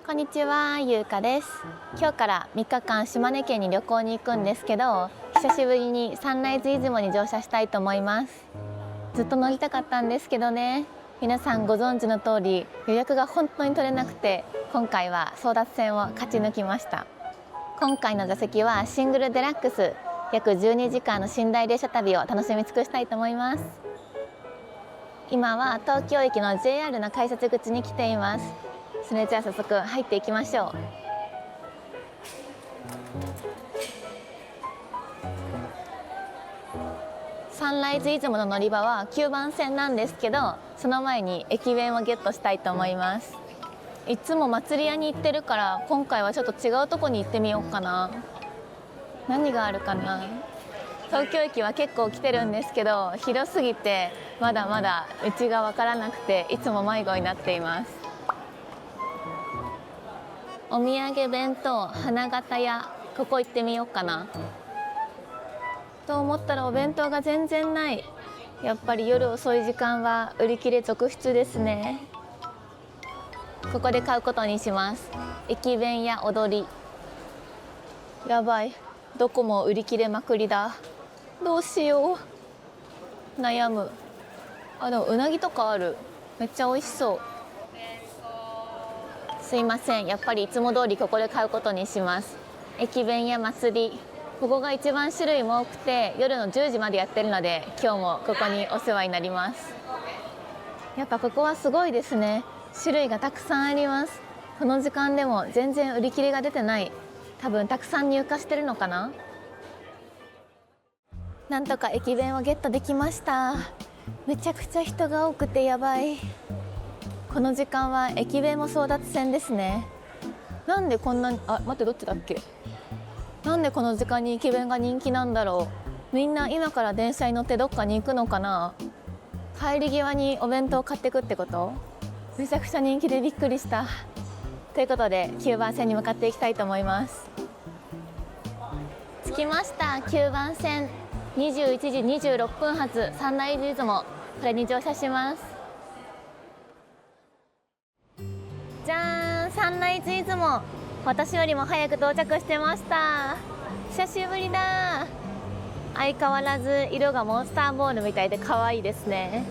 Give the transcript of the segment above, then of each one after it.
こんにちは、ゆうかです。今日から3日間島根県に旅行に行くんですけど、久しぶりにサンライズ出雲に乗車したいと思います。ずっと乗りたかったんですけどね、皆さんご存知の通り予約が本当に取れなくて、今回は争奪戦を勝ち抜きました。今回の座席はシングルデラックス、約12時間の寝台列車旅を楽しみ尽くしたいと思います。今は東京駅の JR の改札口に来ています。それじゃあ早速入っていきましょう。サンライズ出雲の乗り場は9番線なんですけど、その前に駅弁をゲットしたいと思います。いつも祭り屋に行ってるから、今回はちょっと違うとこに行ってみようかな。何があるかな。東京駅は結構来てるんですけど、広すぎてまだまだ道が分からなくて、いつも迷子になっています。お土産弁当花形屋、ここ行ってみようかなと思ったら、お弁当が全然ない。やっぱり夜遅い時間は売り切れ続出ですね。ここで買うことにします。駅弁や踊り。やばい、どこも売り切れまくりだ。どうしよう、悩む。あ、でもうなぎとかある。めっちゃ美味しそう。すいません、やっぱりいつも通りここで買うことにします。駅弁や祭り、ここが一番種類も多くて、夜の10時までやってるので、今日もここにお世話になります。やっぱここはすごいですね。種類がたくさんあります。この時間でも全然売り切れが出てない。多分たくさん入荷してるのかな。なんとか駅弁をゲットできました。めちゃくちゃ人が多くてやばい。この時間は駅弁も争奪戦ですね。なんでこんなに、待って、どっちだっけ。なんでこの時間に駅弁が人気なんだろう。みんな今から電車に乗ってどっかに行くのかな。帰り際にお弁当を買ってくってこと。めちゃくちゃ人気でびっくりした。ということで9番線に向かっていきたいと思います。着きました。9番線21時26分発サンライズ出雲、これに乗車します。じゃーん、サンライズ出雲、私よりも早く到着してました。久しぶりだ。相変わらず色がモンスターボールみたいで可愛いですね。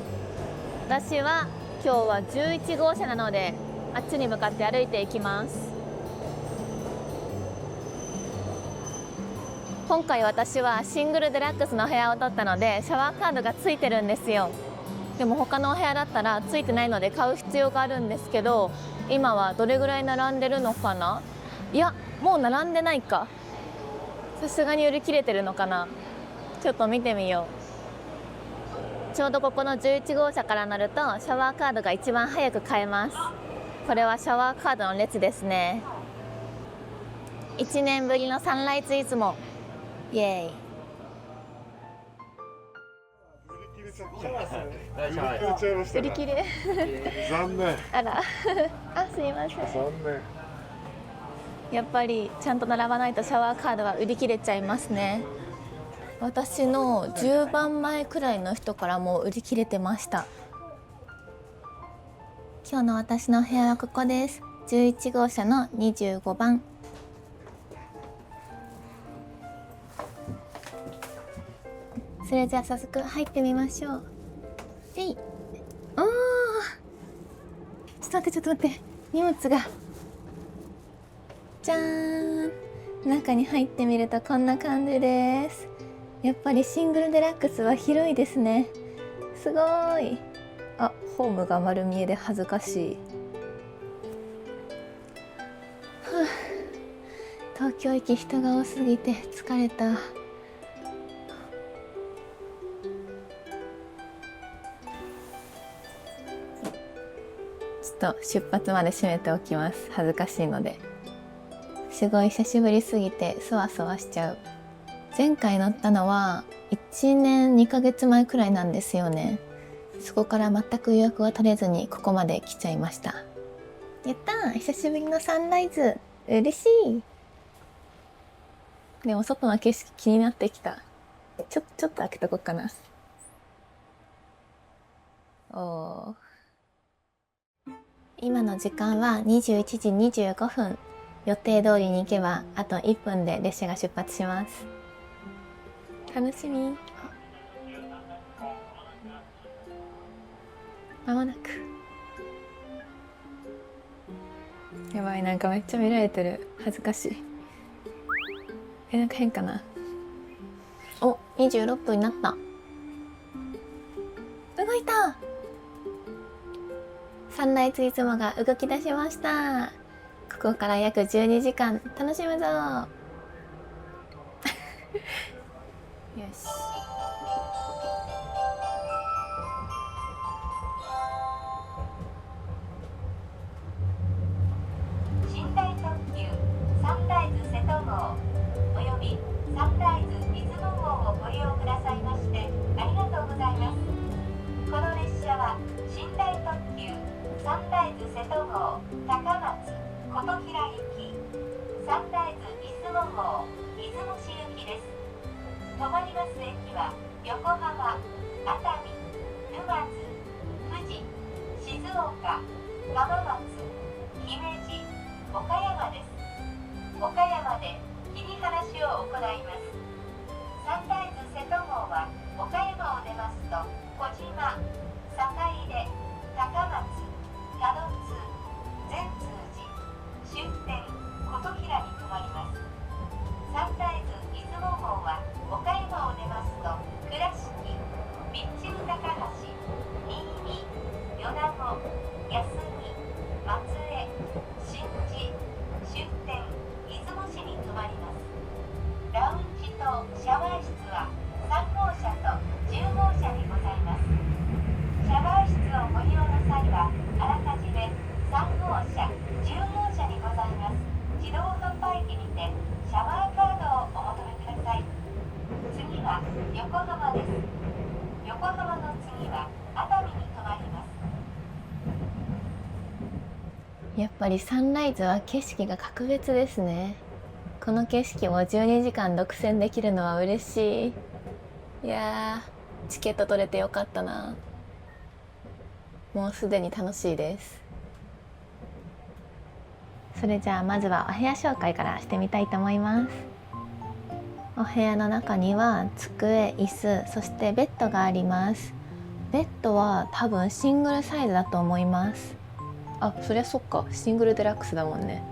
私は今日は11号車なので、あっちに向かって歩いていきます。今回私はシングルデラックスの部屋を取ったので、シャワーカードがついてるんですよ。でも他のお部屋だったらついてないので買う必要があるんですけど、今はどれぐらい並んでるのかな。いや、もう並んでないか。さすがに売り切れてるのかな。ちょっと見てみよう。ちょうどここの11号車から乗るとシャワーカードが一番早く買えます。これはシャワーカードの列ですね。1年ぶりのサンライズ出雲、イエーイ。売り切れ残念。あらあ、すいません。残念。やっぱりちゃんと並ばないとシャワーカードは売り切れちゃいますね。私の10番前くらいの人からもう売り切れてました。今日の私の部屋はここです。11号車の25番。それじゃあ早速入ってみましょう。えい。おー、ちょっと待って、荷物が。じゃーん、中に入ってみるとこんな感じです。やっぱりシングルデラックスは広いですね。すごーい。あ、ホームが丸見えで恥ずかしい。東京駅人が多すぎて疲れた。ちょっと出発まで閉めておきます。恥ずかしいので。すごい久しぶりすぎてそわそわしちゃう。前回乗ったのは1年2ヶ月前くらいなんですよね。そこから全く予約が取れずにここまで来ちゃいました。やったー、久しぶりのサンライズ、嬉しい。でも外の景色気になってきた。ちょっと開けとこうかな。おー、今の時間は21時25分。予定通りに行けばあと1分で列車が出発します。楽しみ。まもなく。やばい、なんかめっちゃ見られてる。恥ずかしい。なんか変かな。お、26分になった。動いた。サンライズ出雲が動き出しました。ここから約12時間楽しむぞ。よし。寝台特急サンライズ瀬戸号およびサンライズ出雲号をご利用くださいましてありがとうございます。この列車は寝台特急サンライズ瀬戸号高松琴平行き、サンライズ出雲号出雲市行きです。止まります駅は横浜、熱海、沼津、富士、静岡、浜松、姫路、岡山です。岡山で切り離しを行います。サンライズ瀬戸号は岡山を出ますと小島、坂出、高松、多度津、善通寺、終点琴平に停まります。サンライズ出雲号は岡山を出ますと倉敷、備中高橋、新見、米子、安来、松江、新地、終点出雲市に停まります。ラウンジとシャワー室は3号車と10号車にございます。シャワー室をご利用の際はあらかじめ3号車、10号車にございます自動販売機にてシャワーカードをお求めください。次は横浜です。横浜の次は熱海に停まります。やっぱりサンライズは景色が格別ですね。この景色を12時間独占できるのは嬉しい。いやー、チケット取れてよかったな。もうすでに楽しいです。それじゃあまずはお部屋紹介からしてみたいと思います。お部屋の中には机、椅子、そしてベッドがあります。ベッドは多分シングルサイズだと思います。あ、そりゃそっか、シングルデラックスだもんね。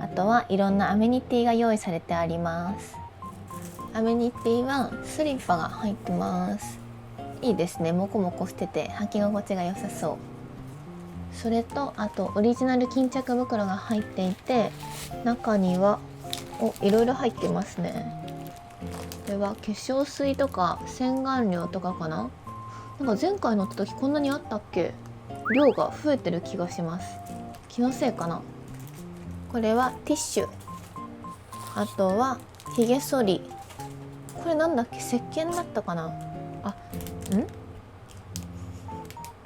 あとはいろんなアメニティが用意されてあります。アメニティはスリッパが入ってます。いいですね、モコモコしてて履き心地が良さそう。それとあとオリジナル巾着袋が入っていて、中にはいろいろ入ってますね。これは化粧水とか洗顔料とかかな。なんか前回乗った時こんなにあったっけ。量が増えてる気がします。気のせいかな。これはティッシュ、あとはひげ剃り。これなんだっけ、石鹸だったかな。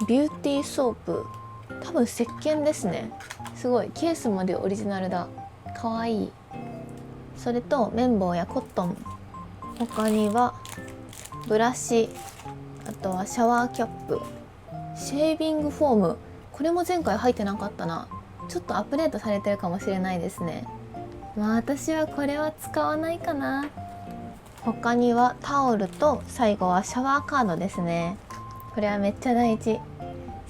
ビューティーソープ、多分石鹸ですね。すごい、ケースまでオリジナルだ。かわいい。それと綿棒やコットン、他にはブラシ、あとはシャワーキャップ、シェービングフォーム。これも前回入ってなかったな。ちょっとアップデートされてるかもしれないですね。まあ私はこれは使わないかな。他にはタオルと最後はシャワーカードですね。これはめっちゃ大事。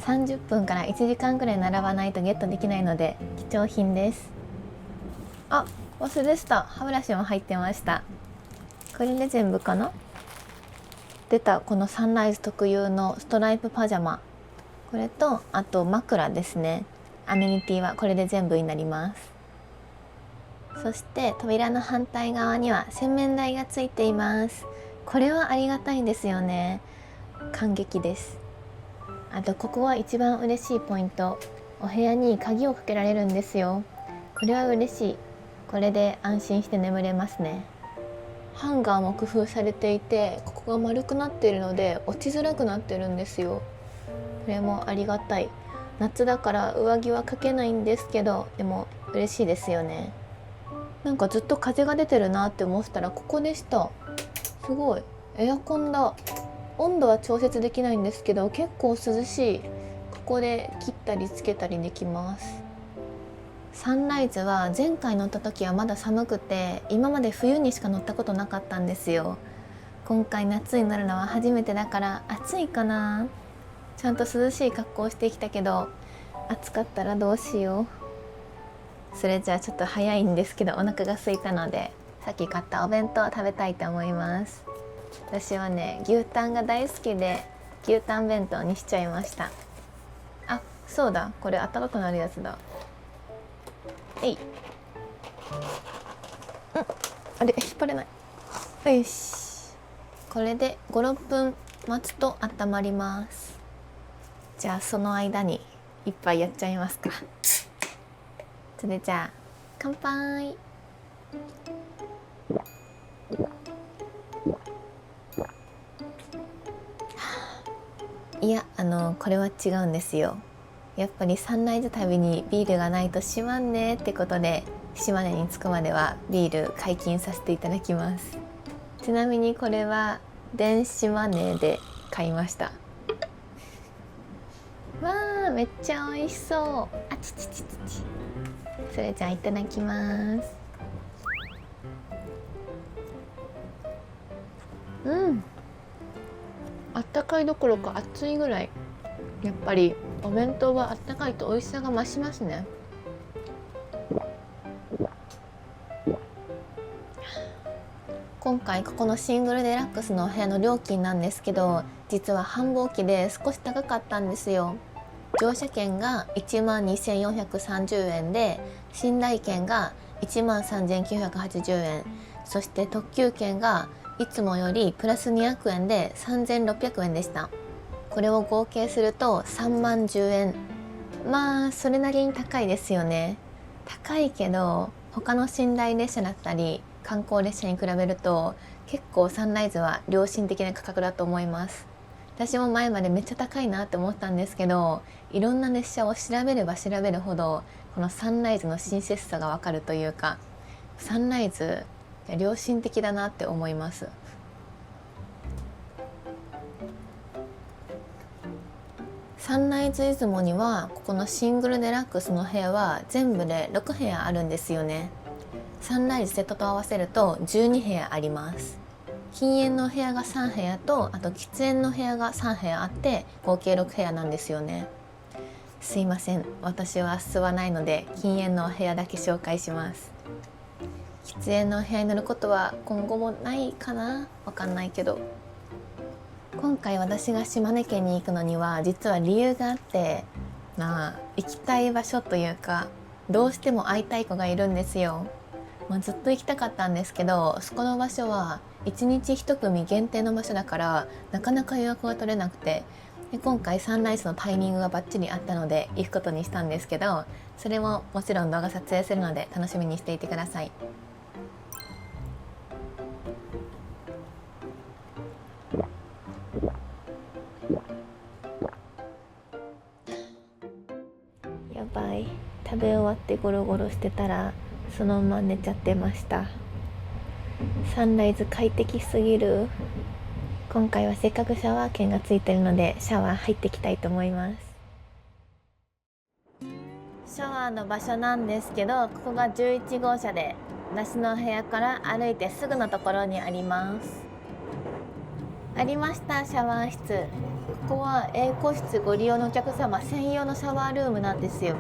30分から1時間くらい並ばないとゲットできないので貴重品です。あ、忘れてた。歯ブラシも入ってました。これで全部かな。出たこのサンライズ特有のストライプパジャマ、これとあと枕ですね。アメニティはこれで全部になります。そして扉の反対側には洗面台がついています。これはありがたいんですよね。感激です。あとここは一番嬉しいポイント、お部屋に鍵をかけられるんですよ。これは嬉しい。これで安心して眠れますね。ハンガーも工夫されていて、ここが丸くなっているので落ちづらくなってるんですよ。これもありがたい。夏だから上着はかけないんですけど、でも嬉しいですよね。なんかずっと風が出てるなって思ってたらここでした。すごい、エアコンだ。温度は調節できないんですけど結構涼しい。ここで切ったりつけたりできます。サンライズは前回乗った時はまだ寒くて、今まで冬にしか乗ったことなかったんですよ。今回夏に乗るのは初めてだから暑いかな。ちゃんと涼しい格好をしてきたけど、暑かったらどうしよう。それじゃあちょっと早いんですけど、お腹が空いたのでさっき買ったお弁当を食べたいと思います。私はね、牛タンが大好きで牛タン弁当にしちゃいました。あ、そうだ、これ温かくなるやつだ。えい、あれ引っ張れない。よし、これで5、6分待つと温まります。じゃあその間にいっぱいやっちゃいますか。それじゃあ乾杯。いや、これは違うんですよ。やっぱりサンライズ旅にビールがないとしまんねってことで、島根に着くまではビール解禁させていただきます。ちなみにこれは電子マネーで買いました。わー、めっちゃ美味しそう。あちちちちち。それじゃあいただきます。あったかいどころか熱いぐらい。やっぱりお弁当はあったかいと美味しさが増しますね。今回ここのシングルデラックスのお部屋の料金なんですけど、実は繁忙期で少し高かったんですよ。乗車券が12,430円で、寝台券が13,980円、そして特急券がいつもよりプラス200円で3,600円でした。これを合計すると3万10円。まあそれなりに高いですよね。高いけど他の寝台列車だったり観光列車に比べると結構サンライズは良心的な価格だと思います。私も前までめっちゃ高いなって思ったんですけど、いろんな列車を調べれば調べるほどこのサンライズの親切さがわかるというか、サンライズ良心的だなって思います。サンライズ出雲にはここのシングルデラックスの部屋は全部で6部屋あるんですよね。サンライズセットと合わせると12部屋あります。禁煙の部屋が3部屋と、あと喫煙の部屋が3部屋あって合計6部屋なんですよね。すいません、私は吸わないので禁煙のお部屋だけ紹介します。喫煙のお部屋に乗ることは今後もないかな、わかんないけど。今回私が島根県に行くのには実は理由があって、行きたい場所というか、どうしても会いたい子がいるんですよ。ずっと行きたかったんですけど、そこの場所は1日1組限定の場所だからなかなか予約が取れなくて、で今回サンライズのタイミングがバッチリあったので行くことにしたんですけど、それももちろん動画撮影するので楽しみにしていてください。やばい、食べ終わってゴロゴロしてたらそのまま寝ちゃってました。サンライズ快適すぎる。今回はせっかくシャワー券がついてるのでシャワー入っていきたいと思います。シャワーの場所なんですけど、ここが11号車で私の部屋から歩いてすぐのところにあります。ありました、シャワー室。ここはA個室ご利用のお客様専用のシャワールームなんですよ。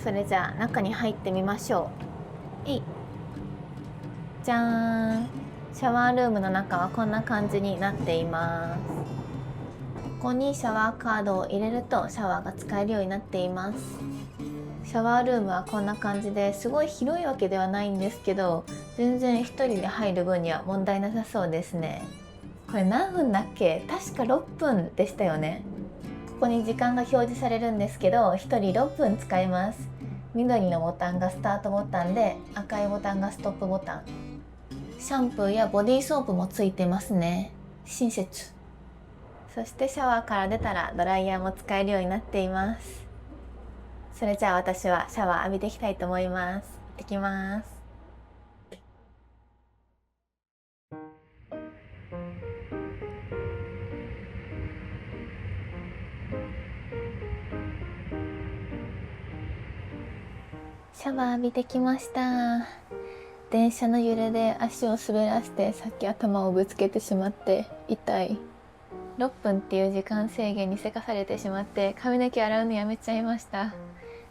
それじゃあ中に入ってみましょう。じゃーん。シャワールームの中はこんな感じになっています。ここにシャワーカードを入れるとシャワーが使えるようになっています。シャワールームはこんな感じですごい広いわけではないんですけど、全然一人で入る分には問題なさそうですね。これ何分だっけ？確か6分でしたよね。ここに時間が表示されるんですけど、1人6分使えます。緑のボタンがスタートボタンで、赤いボタンがストップボタン。シャンプーやボディーソープもついてますね。親切。そしてシャワーから出たらドライヤーも使えるようになっています。それじゃあ私はシャワー浴びていきたいと思います。行ってきます。ャワー浴びてきました。電車の揺れで足を滑らせてさっき頭をぶつけてしまって痛い。6分っていう時間制限にせかされてしまって髪の毛洗うのやめちゃいました。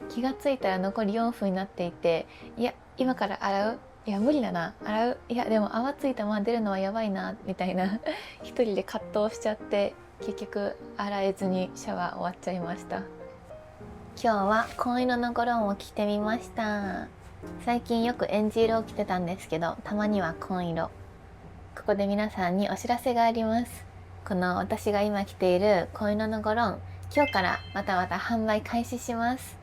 気がついたら残り4分になっていて、いや今から洗う、いや無理だな、洗う、いやでも泡ついたまま出るのはやばいなみたいな一人で葛藤しちゃって、結局洗えずにシャワー終わっちゃいました。今日は紺色のゴロンを着てみました。最近よくエンジ色を着てたんですけど、たまには紺色。ここで皆さんにお知らせがあります。この私が今着ている紺色のゴロン、今日からまた販売開始します。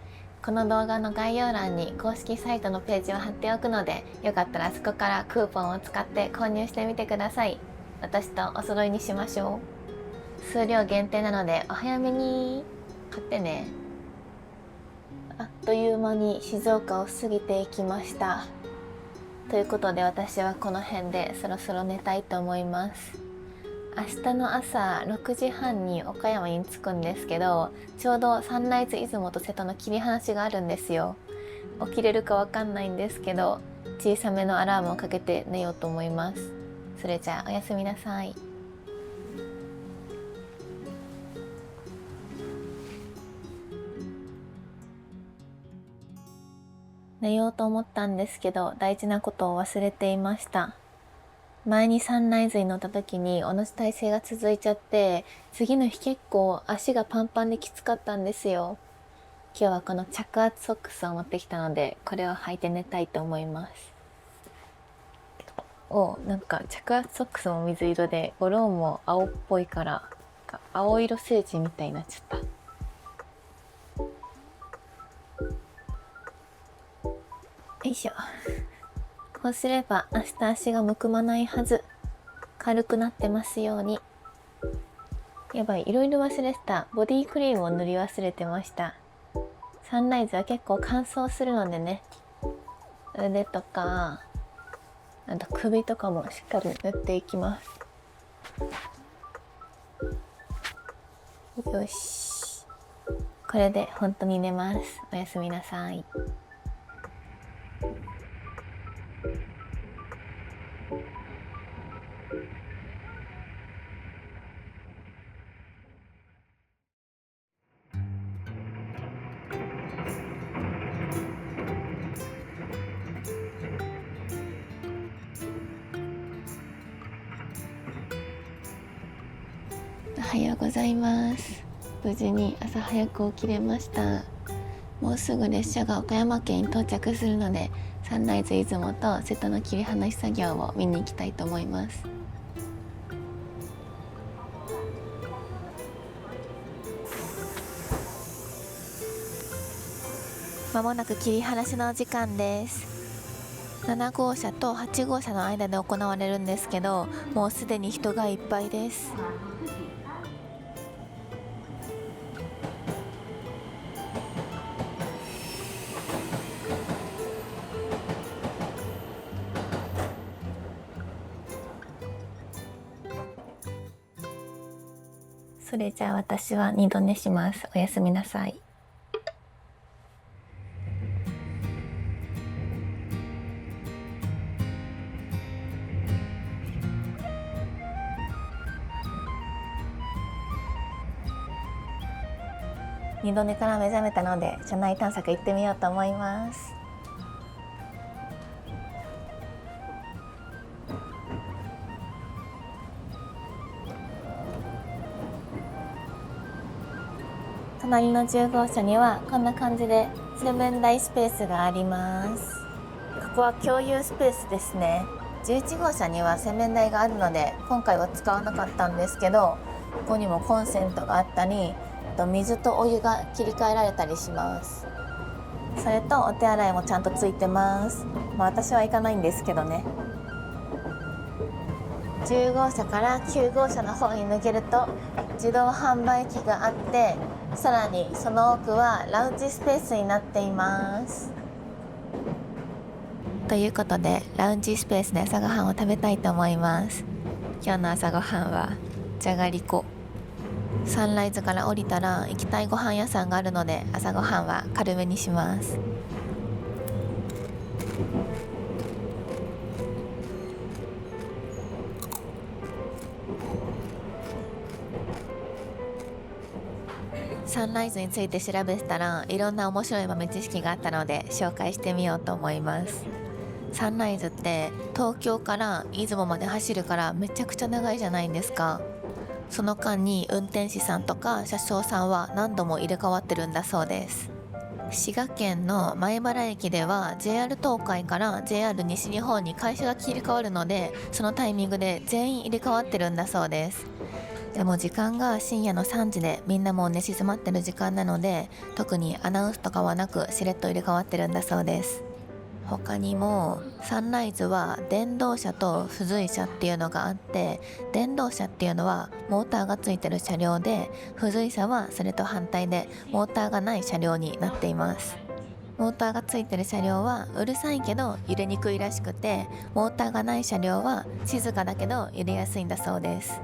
この動画の概要欄に公式サイトのページを貼っておくので、よかったらそこからクーポンを使って購入してみてください。私とお揃いにしましょう。数量限定なのでお早めに買ってね。あっという間に静岡を過ぎていきました。ということで私はこの辺でそろそろ寝たいと思います。明日の朝6時半に岡山に着くんですけど、ちょうどサンライズ出雲と瀬戸の切り離しがあるんですよ。起きれるかわかんないんですけど、小さめのアラームをかけて寝ようと思います。それじゃあおやすみなさい。寝ようと思ったんですけど、大事なことを忘れていました。前にサンライズに乗った時に同じ体勢が続いちゃって、次の日結構足がパンパンできつかったんですよ。今日はこの着圧ソックスを持ってきたので、これを履いて寝たいと思います。なんか着圧ソックスも水色で、ゴローンも青っぽいから、青色聖地みたいになっちゃった。よいしょ。こうすれば明日足がむくまないはず。軽くなってますように。やばい、いろいろ忘れてた。ボディクリームを塗り忘れてました。サンライズは結構乾燥するのでね、腕とかあと首とかもしっかり塗っていきます。よし、これで本当に寝ます。おやすみなさい。おはようございます。無事に朝早く起きれました。もうすぐ列車が岡山県に到着するので、サンライズ出雲と瀬戸の切り離し作業を見に行きたいと思います。まもなく切り離しの時間です。7号車と8号車の間で行われるんですけど、もうすでに人がいっぱいです。それじゃあ私は二度寝します。おやすみなさい。二度寝から目覚めたので、車内探索行ってみようと思います。隣の10号車にはこんな感じで洗面台スペースがあります。ここは共有スペースですね。11号車には洗面台があるので今回は使わなかったんですけど、ここにもコンセントがあったり、水とお湯が切り替えられたりします。それとお手洗いもちゃんとついてます。私は行かないんですけどね。10号車から9号車の方に抜けると自動販売機があって、さらにその奥はラウンジスペースになっています。ということでラウンジスペースで朝ごはんを食べたいと思います。今日の朝ごはんはじゃがりこ。サンライズから降りたら行きたいご飯屋さんがあるので、朝ごはんは軽めにします。サンライズについて調べてたらいろんな面白い豆知識があったので紹介してみようと思います。サンライズって東京から出雲まで走るからめちゃくちゃ長いじゃないですか。その間に運転士さんとか車掌さんは何度も入れ替わってるんだそうです。滋賀県の米原駅では JR 東海から JR 西日本に会社が切り替わるので、そのタイミングで全員入れ替わってるんだそうです。でも時間が深夜の3時でみんなもう寝静まってる時間なので、特にアナウンスとかはなくしれっと入れ替わってるんだそうです。他にもサンライズは電動車と付随車っていうのがあって、電動車っていうのはモーターがついてる車両で、付随車はそれと反対でモーターがない車両になっています。モーターがついてる車両はうるさいけど揺れにくいらしくて、モーターがない車両は静かだけど揺れやすいんだそうです。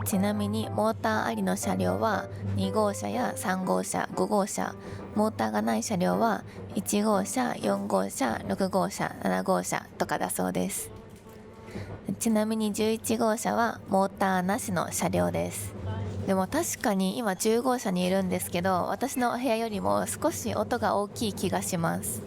ちなみにモーターありの車両は2号車や3号車、5号車、モーターがない車両は1号車、4号車、6号車、7号車とかだそうです。ちなみに11号車はモーターなしの車両です。でも確かに今10号車にいるんですけど、私のお部屋よりも少し音が大きい気がします。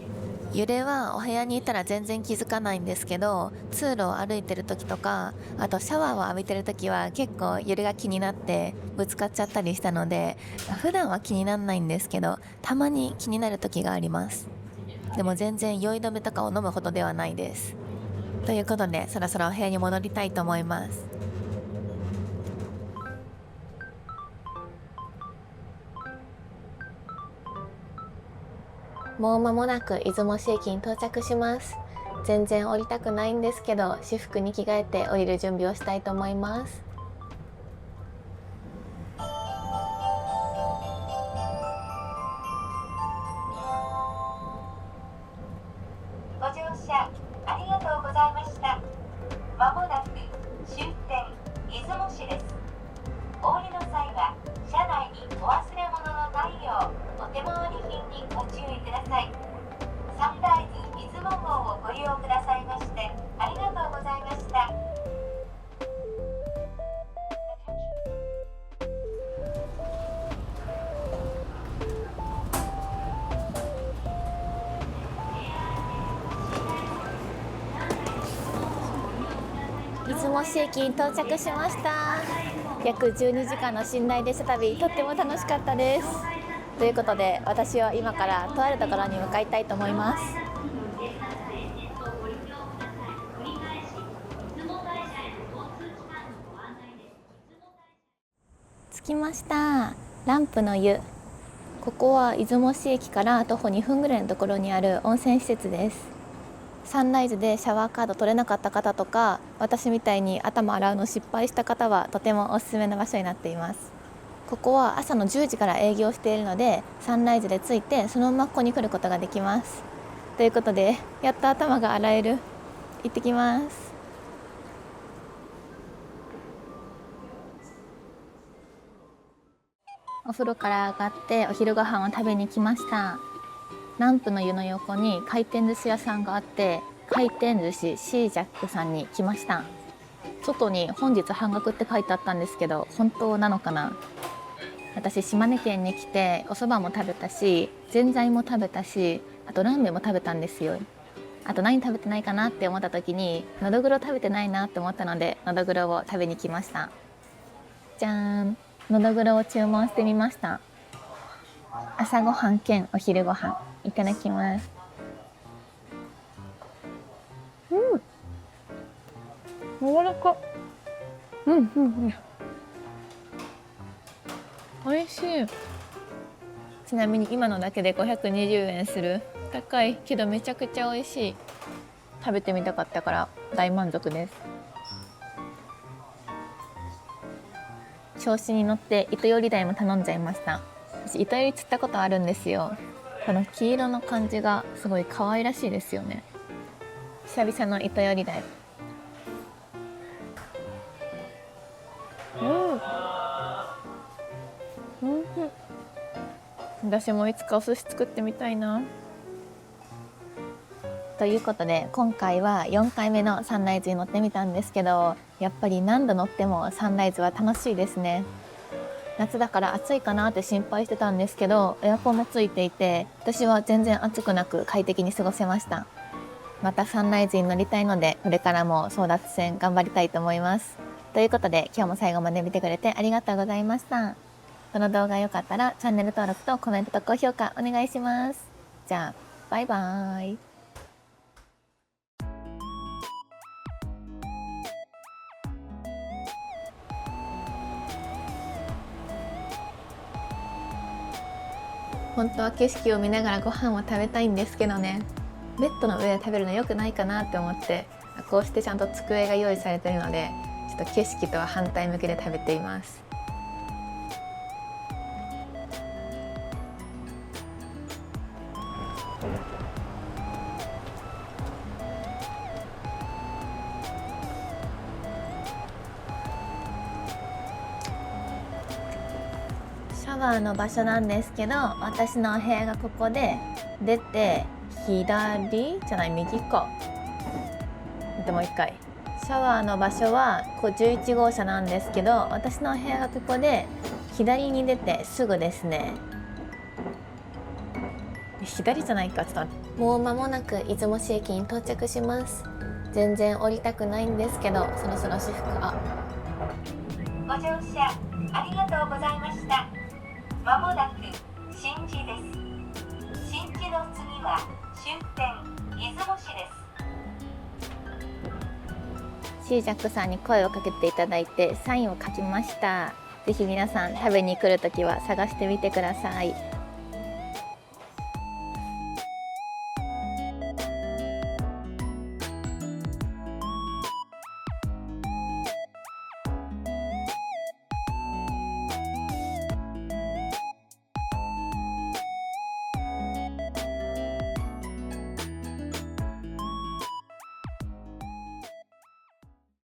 揺れはお部屋にいたら全然気づかないんですけど、通路を歩いてる時とか、あとシャワーを浴びてる時は結構揺れが気になってぶつかっちゃったりしたので、普段は気にならないんですけど、たまに気になる時があります。でも全然酔い止めとかを飲むほどではないです。ということで、そろそろお部屋に戻りたいと思います。もう間もなく出雲市駅に到着します。全然降りたくないんですけど、私服に着替えて降りる準備をしたいと思います。ご乗車ありがとうございました。まもなく終点出雲市です。お降りの際は車内にお忘れ物のないようお手回り品にご注意ください。サンライズ出雲号をご利用くださいましてありがとうございました。出雲市駅に到着しました。約12時間の寝台列車旅、とっても楽しかったです。ということで、私は今からとあるところに向かいたいと思います。着きました。ランプの湯。ここは出雲市駅から徒歩2分ぐらいのところにある温泉施設です。サンライズでシャワーカード取れなかった方とか、私みたいに頭洗うの失敗した方はとてもおすすめの場所になっています。ここは朝の10時から営業しているので、サンライズで着いてそのままここに来ることができます。ということで、やっと頭が洗える。行ってきます。お風呂から上がってお昼ご飯を食べに来ました。ランプの湯の横に回転寿司屋さんがあって、回転寿司シージャックさんに来ました。外に本日半額って書いてあったんですけど、本当なのかな。私島根県に来てお蕎麦も食べたし、ぜんざいも食べたし、あとラーメンも食べたんですよ。あと何食べてないかなって思った時に、のどぐろ食べてないなって思ったので、のどぐろを食べに来ました。じゃーん、のどぐろを注文してみました。朝ごはん兼お昼ごはん、いただきます。柔らか。美味しい。ちなみに今のだけで520円する。高いけどめちゃくちゃ美味しい。食べてみたかったから大満足です。調子に乗って糸より鯛も頼んじゃいました。私糸より釣ったことあるんですよ。この黄色の感じがすごい可愛らしいですよね。久々の糸より鯛。私もいつかお寿司作ってみたいな。ということで今回は4回目のサンライズに乗ってみたんですけど、やっぱり何度乗ってもサンライズは楽しいですね。夏だから暑いかなって心配してたんですけど、エアコンもついていて私は全然暑くなく快適に過ごせました。またサンライズに乗りたいのでこれからも争奪戦頑張りたいと思います。ということで今日も最後まで見てくれてありがとうございました。この動画が良かったらチャンネル登録とコメントと高評価お願いします。じゃあバイバーイ。本当は景色を見ながらご飯を食べたいんですけどね、ベッドの上で食べるの良くないかなって思って、こうしてちゃんと机が用意されているのでちょっと景色とは反対向きで食べています。シャワーの場所なんですけど、私のお部屋がここで出て左じゃない右か。でもう一回、シャワーの場所はこう11号車なんですけど、私のお部屋がここで左に出てすぐですね。左じゃないか、ちょっと待って。もう間もなく出雲市駅に到着します。全然降りたくないんですけど、そろそろ私服ご乗車ありがとうございました。まもなく新地です。新地の次は終点出雲市です。シージャックさんに声をかけていただいてサインを書きました。ぜひ皆さん食べに来るときは探してみてください。